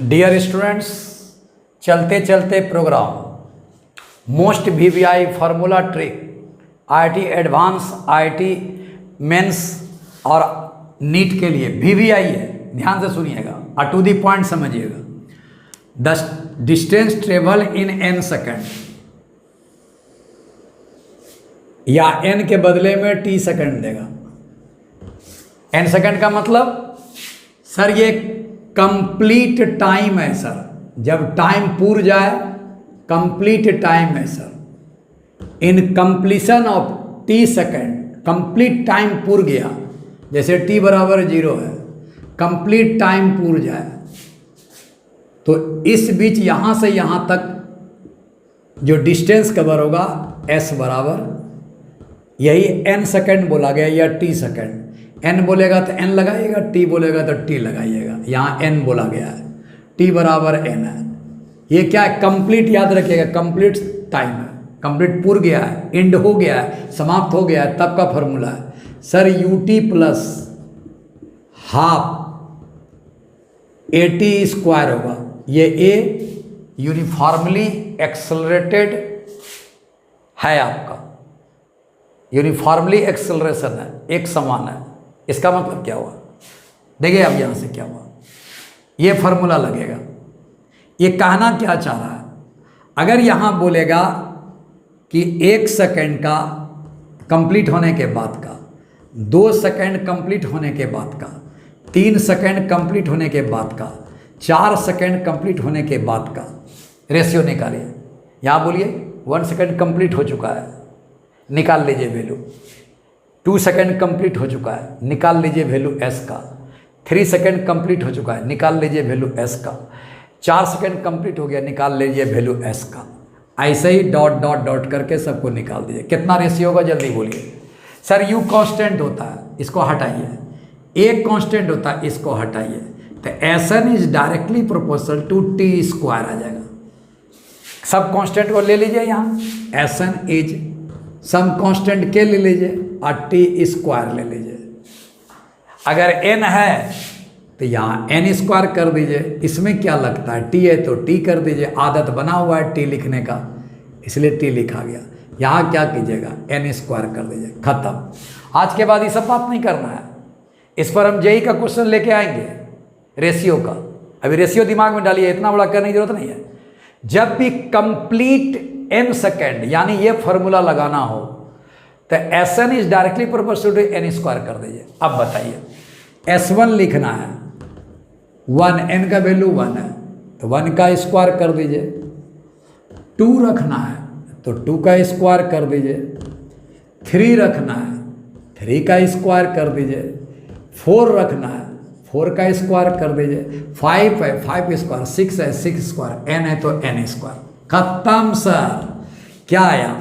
Dear students, चलते चलते program most VVI formula trick IIT advance, IIT mains और NEET के लिए VVI है। ध्यान से सुनिएगा और टू दी पॉइंट समझिएगा। The distance travel in n second, या n के बदले में t सेकेंड देगा। n सेकेंड का मतलब सर ये कंप्लीट टाइम है सर, जब टाइम पूर जाए कंप्लीट टाइम है sir. In completion of t second, complete time पूर गया, जैसे t बराबर 0 है, कंप्लीट टाइम पूर जाए तो इस बीच यहाँ से यहाँ तक जो डिस्टेंस कवर होगा s बराबर, यही n सेकेंड बोला गया या t सेकेंड। n बोलेगा तो n लगाइएगा, t बोलेगा तो t लगाइएगा। यहाँ n बोला गया है, t बराबर n है। ये क्या है? कंप्लीट याद रखिएगा, कंप्लीट टाइम है, कंप्लीट पूर गया है, एंड हो गया है, समाप्त हो गया है, तब का फॉर्मूला है sir ut plus half AT square होगा। ये a यूनिफॉर्मली एक्सेलरेटेड है, आपका यूनिफॉर्मली एक्सेलरेशन है, एक समान है। इसका मतलब क्या हुआ? देखिए अब यहाँ से क्या हुआ, ये फॉर्मूला लगेगा। ये कहना क्या चाह रहा है? अगर यहाँ बोलेगा कि 1 सेकेंड का कंप्लीट होने के बाद का, 2 सेकेंड कंप्लीट होने के बाद का, 3 सेकेंड कंप्लीट होने के बाद का, 4 सेकेंड कंप्लीट होने के बाद का रेशियो निकालिए। यहाँ बोलिए 1 सेकेंड कंप्लीट हो चुका है, निकाल लीजिए वैल्यू। 2 सेकेंड कंप्लीट हो चुका है, निकाल लीजिए वैल्यू s का। 3 सेकेंड कंप्लीट हो चुका है, निकाल लीजिए वैल्यू s का। 4 सेकेंड कंप्लीट हो गया, निकाल लीजिए वैल्यू s का। ऐसे ही डॉट डॉट डॉट करके सबको निकाल दीजिए। कितना रेशियो होगा जल्दी बोलिए। सर u कांस्टेंट होता है, इसको हटाइए। a कांस्टेंट होता है, इसको हटाइए। तो Sn is directly proportional to t square आ जाएगा। सब कांस्टेंट को ले लीजिए, यहाँ Sn इज सम कांस्टेंट के ले लीजिए और t स्क्वायर ले लीजिए। अगर n है तो यहाँ n स्क्वायर कर दीजिए। इसमें क्या लगता है, t है तो t कर दीजिए। आदत बना हुआ है t लिखने का, इसलिए t लिखा गया। यहाँ क्या कीजिएगा, n स्क्वायर कर दीजिए, खत्म। आज के बाद ये सब बात नहीं करना है। इस पर हम जेई का क्वेश्चन लेके आएंगे, रेशियो का। अभी रेशियो दिमाग में डालिए, इतना बड़ा करने की जरूरत नहीं है। जब भी कंप्लीट n सेकेंड यानी ये फॉर्मूला लगाना हो तो Sn is directly proportional to n square कर दीजिए। अब बताइए, S1 लिखना है, 1, n का वैल्यू 1 है तो 1 का स्क्वायर कर दीजिए। 2 रखना है तो 2 का स्क्वायर कर दीजिए। 3 रखना है, 3 का स्क्वायर कर दीजिए। 4 रखना है, 4 का स्क्वायर कर दीजिए। 5 है, 5 स्क्वायर। 6 है, 6 स्क्वायर। n है तो n स्क्वायर। खत्म सर। क्या आया?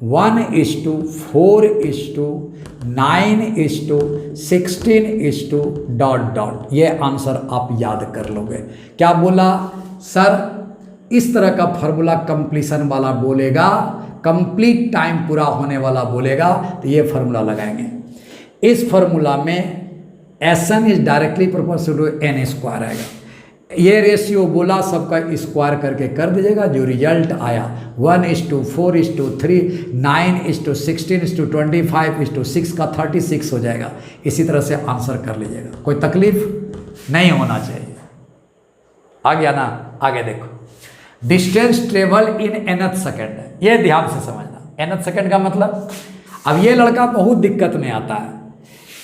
1:4:9:16 डॉट डॉट। ये आंसर आप याद कर लोगे। क्या बोला सर? इस तरह का फॉर्मूला कंप्लीशन वाला बोलेगा, कंप्लीट टाइम पूरा होने वाला बोलेगा तो ये फॉर्मूला लगाएंगे। इस फॉर्मूला में Sn is directly proportional to n square आएगा। ये रेशियो बोला, सबका स्क्वायर करके कर दीजिएगा। जो रिजल्ट आया 1:4:3 9:16:25:6 का 36 हो जाएगा। इसी तरह से आंसर कर लीजिएगा, कोई तकलीफ नहीं होना चाहिए। आ गया ना? आगे देखो, डिस्टेंस ट्रेवल इन nth सेकेंड है। ये ध्यान से समझना। nth सेकेंड का मतलब, अब ये लड़का बहुत दिक्कत में आता है।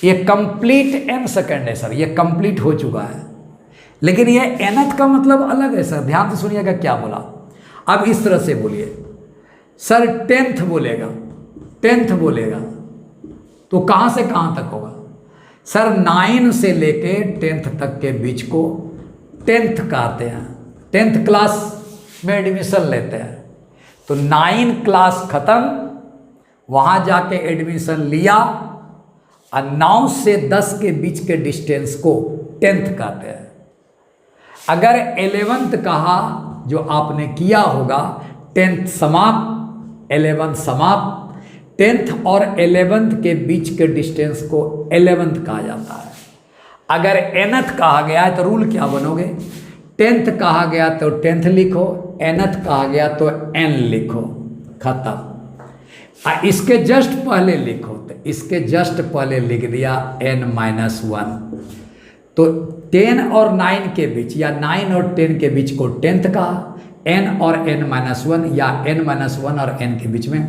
ये कंप्लीट n सेकेंड है सर, ये कंप्लीट हो चुका है, लेकिन ये nth का मतलब अलग है सर। ध्यान से सुनिएगा क्या बोला। अब इस तरह से बोलिए सर, 10th बोलेगा, 10th बोलेगा तो कहाँ से कहाँ तक होगा सर? 9 से लेके 10th तक के बीच को 10th कहते हैं। 10th क्लास में एडमिशन लेते हैं तो 9 क्लास खत्म, वहाँ जाके एडमिशन लिया और 9 से 10 के बीच के डिस्टेंस को 10th कहते हैं। अगर 11th कहा, जो आपने किया होगा, 10th समाप्त, 11th समाप्त, 10th और 11th के बीच के डिस्टेंस को 11th कहा जाता है। अगर nth कहा गया है तो रूल क्या बनोगे? टेंथ कहा गया तो टेंथ लिखो, एनथ कहा गया तो एन लिखो, खत्म। इसके जस्ट पहले लिखो तो इसके जस्ट पहले लिख दिया n-1। तो 10 और 9 के बीच या 9 और 10 के बीच को टेंथ कहा, n और n-1 या n-1 और n के बीच में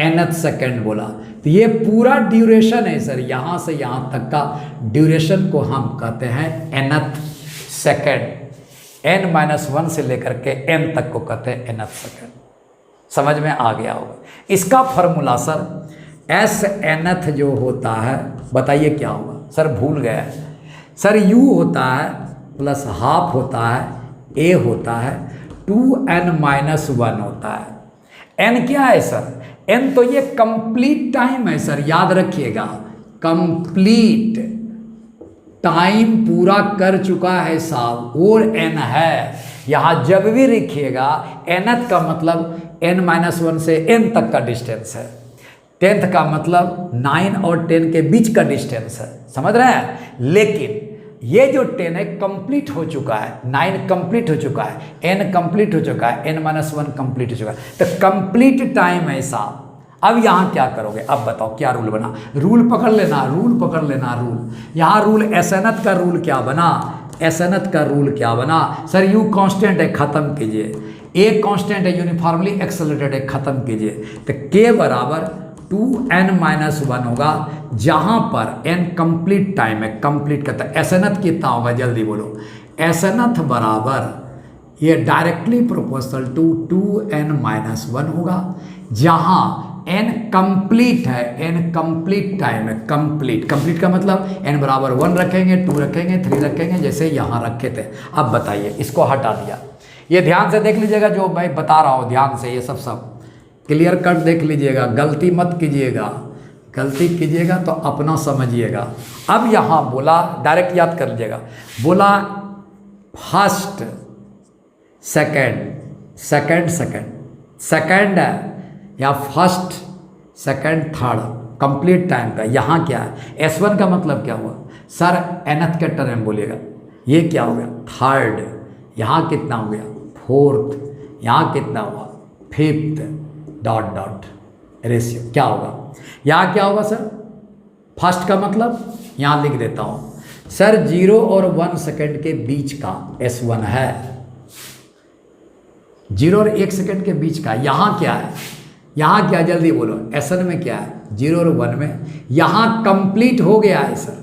nth सेकेंड बोला। तो ये पूरा ड्यूरेशन है सर, यहाँ से यहाँ तक का ड्यूरेशन को हम कहते हैं nth सेकेंड। n-1 से लेकर के n तक को कहते हैं nth सेकेंड। समझ में आ गया होगा। इसका फॉर्मूला सर s nth जो होता है, बताइए क्या होगा सर, भूल गया सर। u होता है प्लस हाफ होता है, a होता है 2n-1 होता है। n क्या है सर, n तो ये कंप्लीट टाइम है सर, याद रखिएगा, कंप्लीट टाइम पूरा कर चुका है साहब, और n है। यहाँ जब भी लिखिएगा nth का मतलब n-1 से n तक का डिस्टेंस है, टेंथ का मतलब 9 और 10 के बीच का डिस्टेंस है, समझ रहे हैं। लेकिन ये जो 10 है कंप्लीट हो चुका है, 9 कंप्लीट हो चुका है, n कंप्लीट हो चुका है, n-1 कंप्लीट हो चुका है, तो कंप्लीट टाइम है साहब। अब यहाँ क्या करोगे, अब बताओ क्या रूल बना, रूल पकड़ लेना, रूल पकड़ लेना, रूल। यहाँ रूल एसएनथ का रूल क्या बना, एसएनथ का रूल क्या बना सर, u कांस्टेंट है, ख़त्म कीजिए, a कांस्टेंट है, यूनिफॉर्मली एक्सेलरेटेड है, ख़त्म कीजिए। तो k बराबर 2n-1 होगा, जहाँ पर n कंप्लीट टाइम है, कंप्लीट करता है। एसएनथ कितना होगा जल्दी बोलो, एसएनथ बराबर ये डायरेक्टली प्रोपोर्शनल टू 2n-1 होगा, जहाँ n कंप्लीट है, n कंप्लीट टाइम है, कंप्लीट। कंप्लीट का मतलब n बराबर 1 रखेंगे, 2 रखेंगे, 3 रखेंगे, जैसे यहाँ रखे थे। अब बताइए, इसको हटा दिया, ये ध्यान से देख लीजिएगा जो मैं बता रहा हूँ, ध्यान से ये सब क्लियर कट देख लीजिएगा, गलती मत कीजिएगा, गलती कीजिएगा तो अपना समझिएगा। अब यहाँ बोला, डायरेक्ट याद कर लीजिएगा, बोला फर्स्ट सेकंड, सेकंड है या first second third complete time का। यहाँ क्या है, S1 का मतलब क्या हुआ सर, nth के टर्म में बोलिएगा, ये क्या हो गया थर्ड, यहाँ कितना हो गया फोर्थ, यहाँ कितना हुआ फिफ्थ, डॉट डॉट रेशियो क्या होगा, यहाँ क्या होगा सर, फर्स्ट का मतलब यहाँ लिख देता हूँ सर 0 और 1 सेकंड के बीच का S1 है, 0 और 1 सेकंड के बीच का। यहाँ क्या है, यहाँ क्या जल्दी बोलो, SN में क्या है 0 और 1 में, यहाँ कंप्लीट हो गया है सर,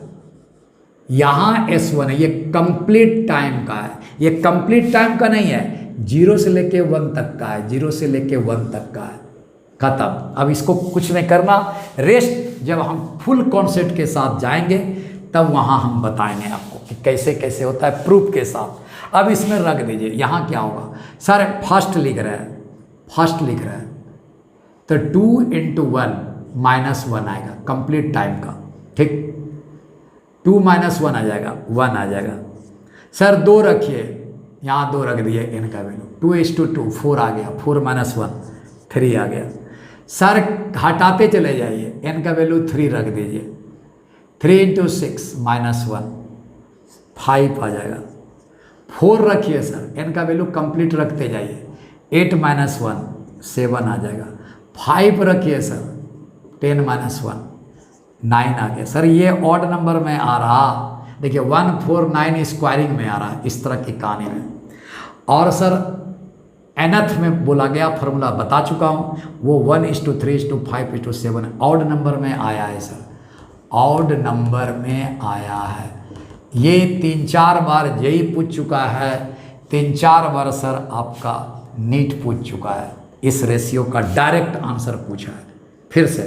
यहाँ S1 है, ये कंप्लीट टाइम का है, ये कंप्लीट टाइम का नहीं है, 0 से लेके 1 तक का है, 0 से लेके 1 तक का है, खत्म। अब इसको कुछ नहीं करना, रेस्ट जब हम फुल कॉन्सेप्ट के साथ जाएंगे तब वहाँ हम बताएंगे आपको कि कैसे कैसे होता है प्रूफ के साथ। अब इसमें रख दीजिए, यहाँ क्या होगा सर, फर्स्ट लिख रहे हैं, फर्स्ट लिख रहे हैं तो 2 × 1 -1 आएगा कंप्लीट टाइम का, ठीक, 2 - 1 आ जाएगा, 1 आ जाएगा। सर 2 रखिए, यहाँ 2 रख दिए, n का वैल्यू 2:2 4 आ गया, 4 - 1 3 आ गया। सर हटाते चले जाइए, n का वैल्यू 3 रख दीजिए, 3 × 6 -1 5 आ जाएगा। 4 रखिए सर, n का वैल्यू कंप्लीट रखते जाइए, 8 - 1 7 आ जाएगा। 5 रखिए सर, 10 - 1 9 आ गया। सर ये ऑड नंबर में आ रहा, देखिए 149 स्क्वायरिंग में आ रहा है, इस तरह की कहानी में। और सर nth में बोला गया फार्मूला बता चुका हूँ, वो 1:3:5:7 ऑड नंबर में आया है सर, ऑड नंबर में आया है। ये 3-4 बार जेई पूछ चुका है, 3-4 बार सर आपका नीट पूछ चुका है, इस रेशियो का डायरेक्ट आंसर पूछा है। फिर से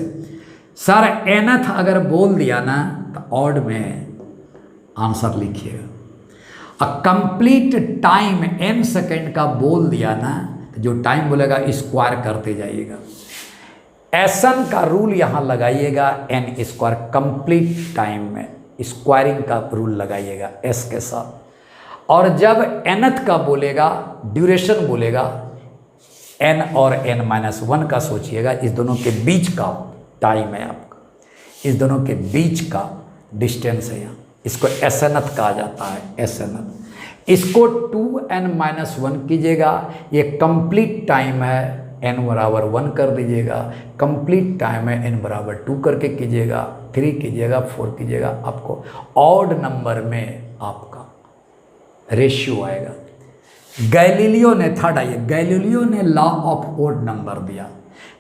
सर nth अगर बोल दिया ना तो ऑड में आंसर लिखिएगा, कंप्लीट टाइम n सेकेंड का बोल दिया ना तो जो टाइम बोलेगा स्क्वायर करते जाइएगा। SN का रूल यहाँ लगाइएगा, n² कंप्लीट टाइम में स्क्वायरिंग का रूल लगाइएगा s के साथ। और जब nth का बोलेगा, ड्यूरेशन बोलेगा, n और n-1 का सोचिएगा, इस दोनों के बीच का टाइम है आपका, इस दोनों के बीच का डिस्टेंस है यहाँ, इसको SNth कहा जाता है, SNth। इसको 2n-1 कीजिएगा, ये कंप्लीट टाइम है, n बराबर 1 कर दीजिएगा, कंप्लीट टाइम है n बराबर 2 करके कीजिएगा, 3 कीजिएगा, 4 कीजिएगा, आपको ऑड नंबर में आपका रेशियो आएगा। गैलीलियो ने, थर्ड आइए, गैलीलियो ने लॉ ऑफ ओड नंबर दिया,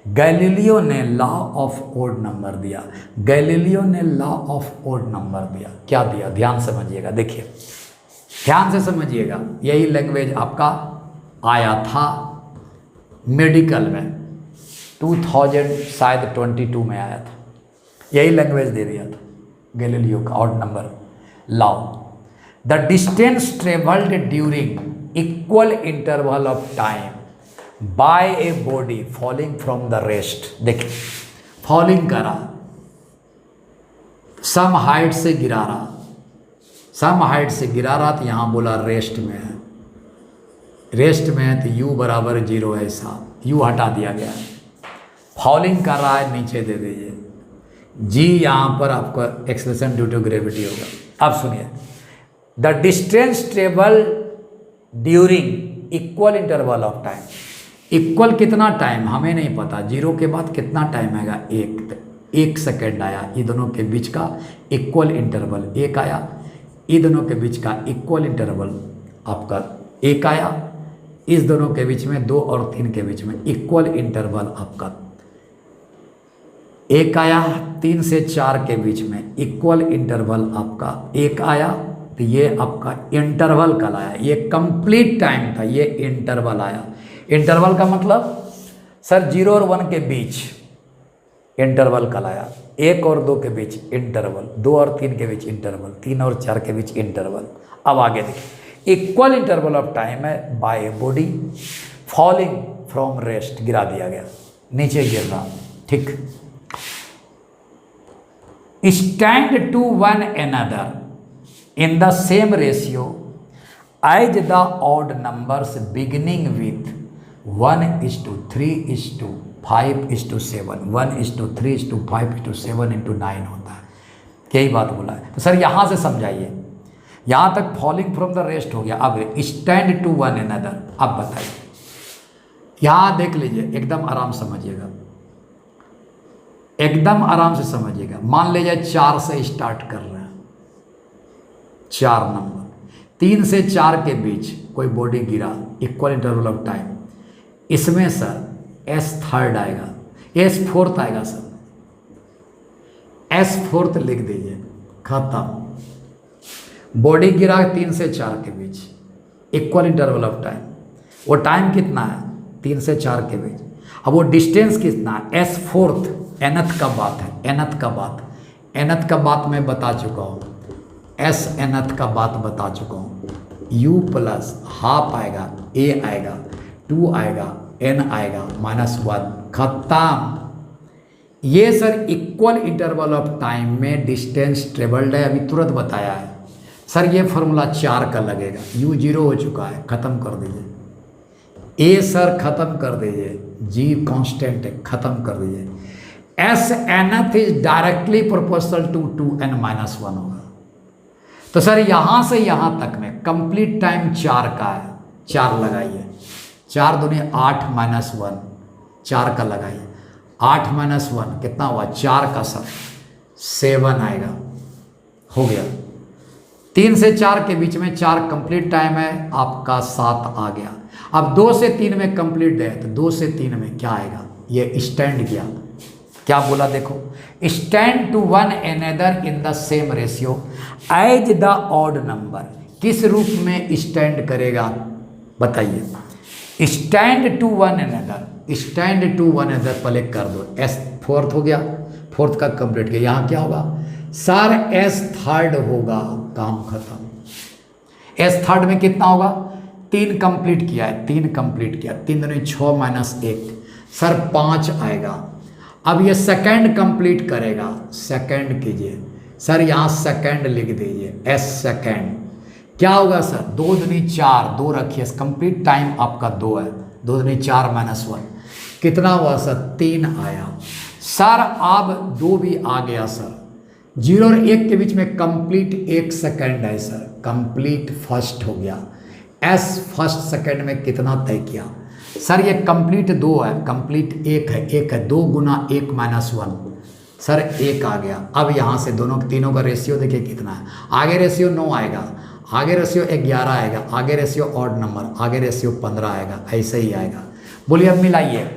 गैलीलियो ने लॉ ऑफ ओड नंबर दिया, गैलीलियो ने लॉ ऑफ ओड नंबर दिया। क्या दिया, ध्यान समझिएगा, देखिए ध्यान से समझिएगा। यही लैंग्वेज आपका आया था मेडिकल में 2000 शायद 22 में आया था, यही लैंग्वेज दे दिया था गैलीलियो का odd number law. The distance travelled during equal interval of time by a body falling from the rest. देखिए फॉलिंग करा, सम हाइट से गिरा रहा, सम हाइट से गिरा रहा, तो यहाँ बोला रेस्ट में है, रेस्ट में है तो u बराबर 0 है, साहब u हटा दिया गया है। फॉलिंग कर रहा है, नीचे दे दीजिए, g यहाँ पर आपका एक्सेलरेशन ड्यू टू ग्रेविटी होगा। अब सुनिए, the distance travel during equal interval of time, equal कितना टाइम हमें नहीं पता, 0 के बाद कितना टाइम आएगा, 1 सेकेंड आया, ये दोनों के बीच का इक्वल इंटरवल 1 आया, ये दोनों के बीच का इक्वल इंटरवल आपका 1 आया, इस दोनों के बीच में 2 और 3 के बीच में इक्वल इंटरवल आपका 1 आया, 3 से 4 के बीच में इक्वल इंटरवल आपका 1 आया, तो ये आपका इंटरवल कहलाया, ये कंप्लीट टाइम था, ये इंटरवल आया। इंटरवल का मतलब सर 0 और 1 के बीच इंटरवल कहलाया, 1 और 2 के बीच इंटरवल, 2 और 3 के बीच इंटरवल, 3 और 4 के बीच इंटरवल। अब आगे देखिए, इक्वल इंटरवल ऑफ टाइम है by a body falling from rest, गिरा दिया गया, नीचे गिर रहा, ठीक। Stand to one another in the same ratio as the odd numbers beginning with 1:3:5:7, 1:3:5:7 into 9 होता है, यही बात बोला है। तो सर यहाँ से समझाइए, यहाँ तक फॉलिंग फ्रॉम द रेस्ट हो गया, अब स्टैंड टू वन एनदर। अब बताइए, यहाँ देख लीजिए, एकदम आराम समझिएगा, एकदम आराम से समझिएगा। मान लीजिए 4 से स्टार्ट कर रहे हैं, 4 नंबर, 3 से 4 के बीच कोई बॉडी गिरा, इक्वल इंटरवल ऑफ टाइम, इसमें सर S थर्ड आएगा, S फोर्थ आएगा, सर S फोर्थ लिख दीजिए, खत्म। बॉडी गिरा 3 से 4 के बीच, इक्वल इंटरवल ऑफ टाइम, वो टाइम कितना है 3 से 4 के बीच, अब वो डिस्टेंस कितना है, S फोर्थ, nth का बात है, nth का बात, nth का बात मैं बता चुका हूँ, S nth का बात बता चुका हूँ, U प्लस हाफ आएगा, A आएगा, 2 आएगा, N आएगा, -1, खत्म। ये sir equal interval of time में डिस्टेंस ट्रेवल्ड है, अभी तुरंत बताया है सर। ये फॉर्मूला 4 का लगेगा, U 0 हो चुका है, ख़त्म कर दीजिए। A सर ख़त्म कर दीजिए, G कांस्टेंट है, ख़त्म कर दीजिए। S nth is directly proportional to 2n-1 होगा। तो सर यहाँ से यहाँ तक में कंप्लीट टाइम 4 का है, 4 लगाइए, 4 दूनी 8 -1, 4 का लगाइए, 8 -1 कितना हुआ, 4 का सर 7 आएगा, हो गया। 3 से 4 के बीच में 4 कंप्लीट टाइम है, आपका 7 आ गया। अब 2 से 3 में कंप्लीट है, तो 2 से 3 में क्या आएगा, ये स्टैंड किया, क्या बोला देखो, stand to one another in the same ratio as the odd number, किस रूप में स्टैंड करेगा बताइए। Stand to one another, stand to one another पहले कर दो, S फोर्थ हो गया, फोर्थ का कंप्लीट किया, यहाँ क्या होगा सर S थर्ड होगा, काम खत्म। S थर्ड में कितना होगा, 3 कंप्लीट किया है, 3 कंप्लीट किया, 3 दूनी 6 -1 सर 5 आएगा। अब ये सेकंड कंप्लीट करेगा, सेकंड कीजिए सर, यहाँ सेकंड लिख दीजिए, S सेकंड, क्या होगा सर 2 दूनी 4, 2 रखिए, कंप्लीट टाइम आपका 2 है, 2 दूनी 4 -1 कितना हुआ सर 3 आया। सर अब 2 भी आ गया सर, 0 और 1 के बीच में कंप्लीट 1 सेकंड है सर, कंप्लीट फर्स्ट हो गया। एस फर्स्ट सेकंड में कितना तय किया? सर ये कंप्लीट 2 है, कंप्लीट 1 है, 1 है, 2 गुना 1 माइनस 1, सर 1 आ गया। अब यहाँ से दोनों तीनों का रेशियो देखिए कितना है। आगे रेशियो 9 आएगा, आगे रेशियो 11 आएगा, आगे रेशियो ऑड नंबर, आगे रेशियो 15 आएगा, ऐसे ही आएगा। बोलिए अब मिलाइए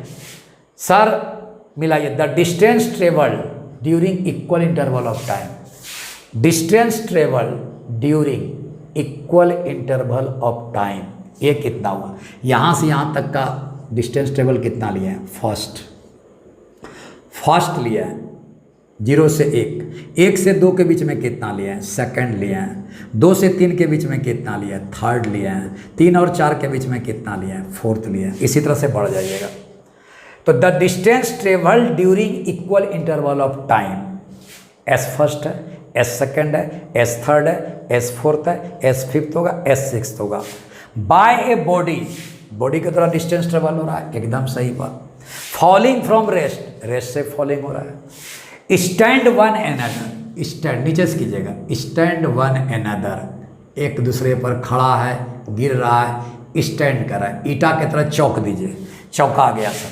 सर, मिलाइए। The distance travelled during equal interval of time, distance travelled during equal interval of time, ये कितना हुआ? यहाँ से यहाँ तक का डिस्टेंस ट्रेवल कितना लिया है? फर्स्ट लिया है 0 से 1, 1 से 2 के बीच में कितना लिया है? सेकंड लिया है। 2 से 3 के बीच में कितना लिया है? थर्ड लिया है। 3 और 4 के बीच में कितना लिया है? फोर्थ लिया है। इसी तरह से बढ़ जाइएगा। तो the distance travelled during equal interval of time, S first है, एस सेकंड है, एस थर्ड है, एस फोर्थ है, एस फिफ्थ होगा, एस सिक्स्थ होगा। बाय ए बॉडी, बॉडी की तरह डिस्टेंस ट्रेवल हो रहा है, एकदम सही बात। फॉलिंग फ्रॉम रेस्ट, रेस्ट से फॉलिंग हो रहा है। स्टैंड वन एनदर, स्टैंड नीचे से कीजिएगा, स्टैंड वन एनदर, एक दूसरे पर खड़ा है, गिर रहा है, स्टैंड कर रहा है, ईटा की तरह चौक दीजिए, चौका गया सब।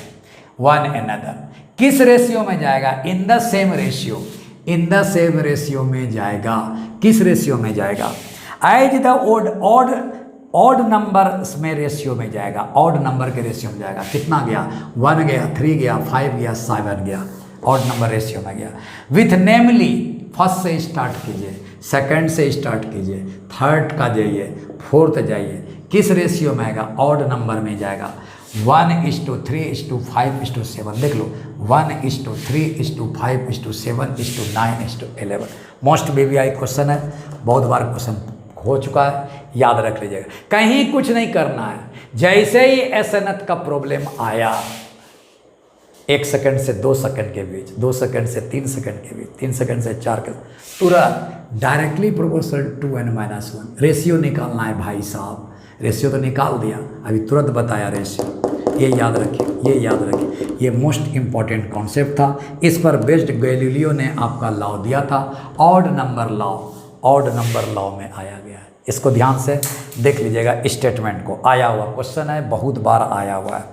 वन एनदर किस रेशियो में जाएगा? इन the same ratio, in the same ratio में जाएगा। किस रेशियो में जाएगा? एज द ऑड नंबर में रेशियो में जाएगा, ऑड नंबर के रेशियो में जाएगा। कितना गया? 1 गया, 3 गया, 5 गया, 7 गया, ऑड नंबर रेशियो में गया। विथ नेमली, फर्स्ट से स्टार्ट कीजिए, सेकंड से स्टार्ट कीजिए, थर्ड का जाइए, फोर्थ जाइए। किस रेशियो में आएगा? ऑड नंबर में जाएगा। 1:3:5:7, देख लो 1:3:5:7:9:11। मोस्ट BBI क्वेश्चन है, बहुत बार क्वेश्चन हो चुका है, याद रख लीजिएगा। कहीं कुछ नहीं करना है, जैसे ही एसएनएथ का प्रॉब्लम आया, 1 सेकंड से 2 सेकंड के बीच, 2 सेकंड से 3 सेकंड के बीच, 3 सेकंड से 4 के, तुरंत directly proportional to n-1 ratio निकालना है भाई साहब। रेशियो तो निकाल दिया, अभी तुरंत बताया रेशियो। ये याद रखिए, ये याद रखिए, ये मोस्ट इम्पॉर्टेंट कॉन्सेप्ट था। इस पर बेस्ड गैलीलियो ने आपका लॉ दिया था, odd number law, odd number law में आया गया है। इसको ध्यान से देख लीजिएगा, स्टेटमेंट को, आया हुआ क्वेश्चन है, बहुत बार आया हुआ है।